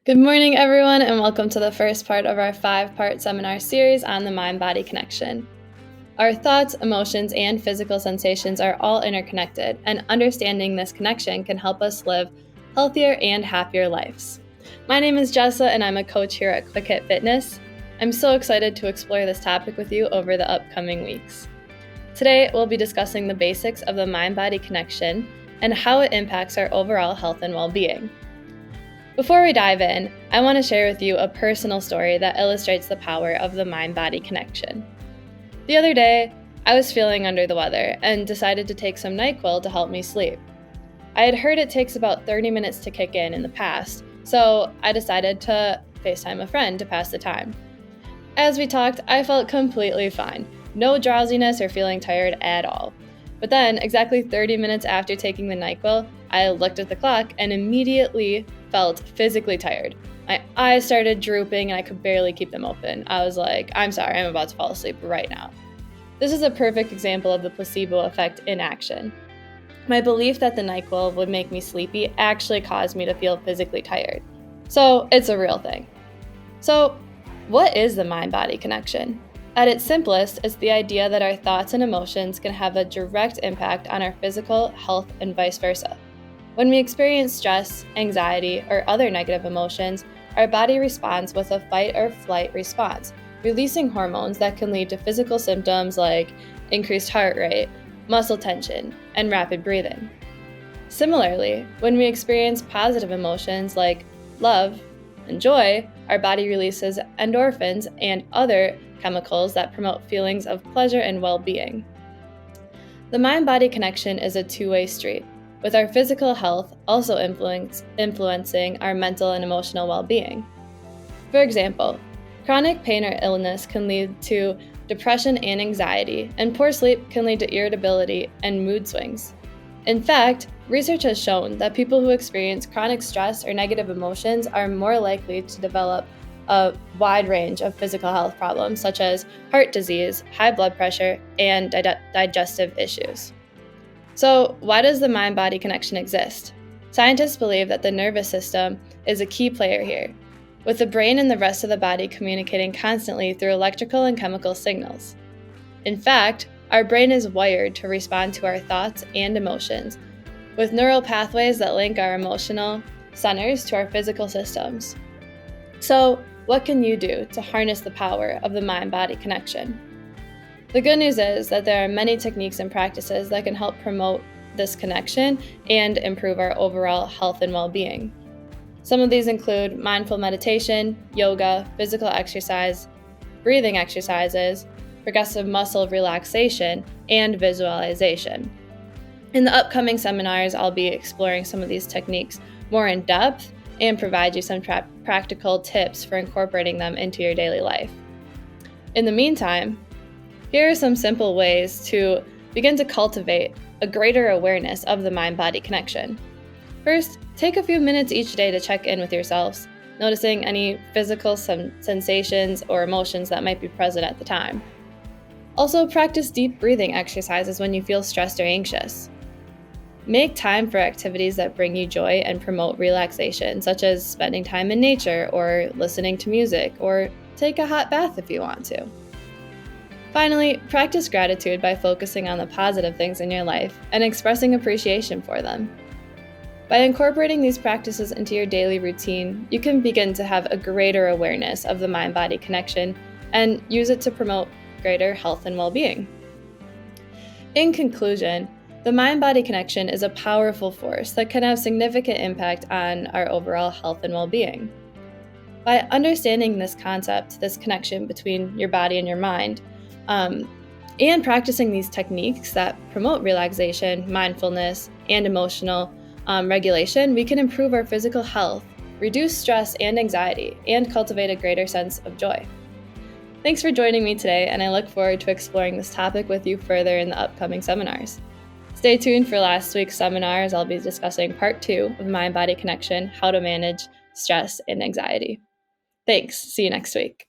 Good morning, everyone, and welcome to the first part of our 5-part seminar series on the mind-body connection. Our thoughts, emotions, and physical sensations are all interconnected, and understanding this connection can help us live healthier and happier lives. My name is Jessa, and I'm a coach here at QuickHIT Fitness. I'm so excited to explore this topic with you over the upcoming weeks. Today, we'll be discussing the basics of the mind-body connection and how it impacts our overall health and well-being. Before we dive in, I want to share with you a personal story that illustrates the power of the mind-body connection. The other day, I was feeling under the weather and decided to take some NyQuil to help me sleep. I had heard it takes about 30 minutes to kick in the past, so I decided to FaceTime a friend to pass the time. As we talked, I felt completely fine, no drowsiness or feeling tired at all. But then, exactly 30 minutes after taking the NyQuil, I looked at the clock and immediately felt physically tired. My eyes started drooping and I could barely keep them open. I was like, I'm sorry, I'm about to fall asleep right now. This is a perfect example of the placebo effect in action. My belief that the NyQuil would make me sleepy actually caused me to feel physically tired. So it's a real thing. So what is the mind-body connection? At its simplest, it's the idea that our thoughts and emotions can have a direct impact on our physical health and vice versa. When we experience stress, anxiety, or other negative emotions, our body responds with a fight or flight response, releasing hormones that can lead to physical symptoms like increased heart rate, muscle tension, and rapid breathing. Similarly, when we experience positive emotions like love and joy, our body releases endorphins and other chemicals that promote feelings of pleasure and well-being. The mind-body connection is a two-way street, with our physical health also influencing our mental and emotional well-being. For example, chronic pain or illness can lead to depression and anxiety, and poor sleep can lead to irritability and mood swings. In fact, research has shown that people who experience chronic stress or negative emotions are more likely to develop a wide range of physical health problems such as heart disease, high blood pressure, and digestive issues. So, why does the mind-body connection exist? Scientists believe that the nervous system is a key player here, with the brain and the rest of the body communicating constantly through electrical and chemical signals. In fact, our brain is wired to respond to our thoughts and emotions, with neural pathways that link our emotional centers to our physical systems. So, what can you do to harness the power of the mind-body connection? The good news is that there are many techniques and practices that can help promote this connection and improve our overall health and well-being. Some of these include mindful meditation, yoga, physical exercise, breathing exercises, progressive muscle relaxation, and visualization. In the upcoming seminars, I'll be exploring some of these techniques more in depth and provide you some practical tips for incorporating them into your daily life. In the meantime, here are some simple ways to begin to cultivate a greater awareness of the mind-body connection. First, take a few minutes each day to check in with yourselves, noticing any physical sensations or emotions that might be present at the time. Also, practice deep breathing exercises when you feel stressed or anxious. Make time for activities that bring you joy and promote relaxation, such as spending time in nature or listening to music, or take a hot bath if you want to. Finally, practice gratitude by focusing on the positive things in your life and expressing appreciation for them. By incorporating these practices into your daily routine, you can begin to have a greater awareness of the mind-body connection and use it to promote greater health and well-being. In conclusion, the mind-body connection is a powerful force that can have significant impact on our overall health and well-being. By understanding this concept, this connection between your body and your mind, and practicing these techniques that promote relaxation, mindfulness, and emotional regulation, we can improve our physical health, reduce stress and anxiety, and cultivate a greater sense of joy. Thanks for joining me today, and I look forward to exploring this topic with you further in the upcoming seminars. Stay tuned for last week's seminar as I'll be discussing part 2 of Mind-Body Connection, how to manage stress and anxiety. Thanks. See you next week.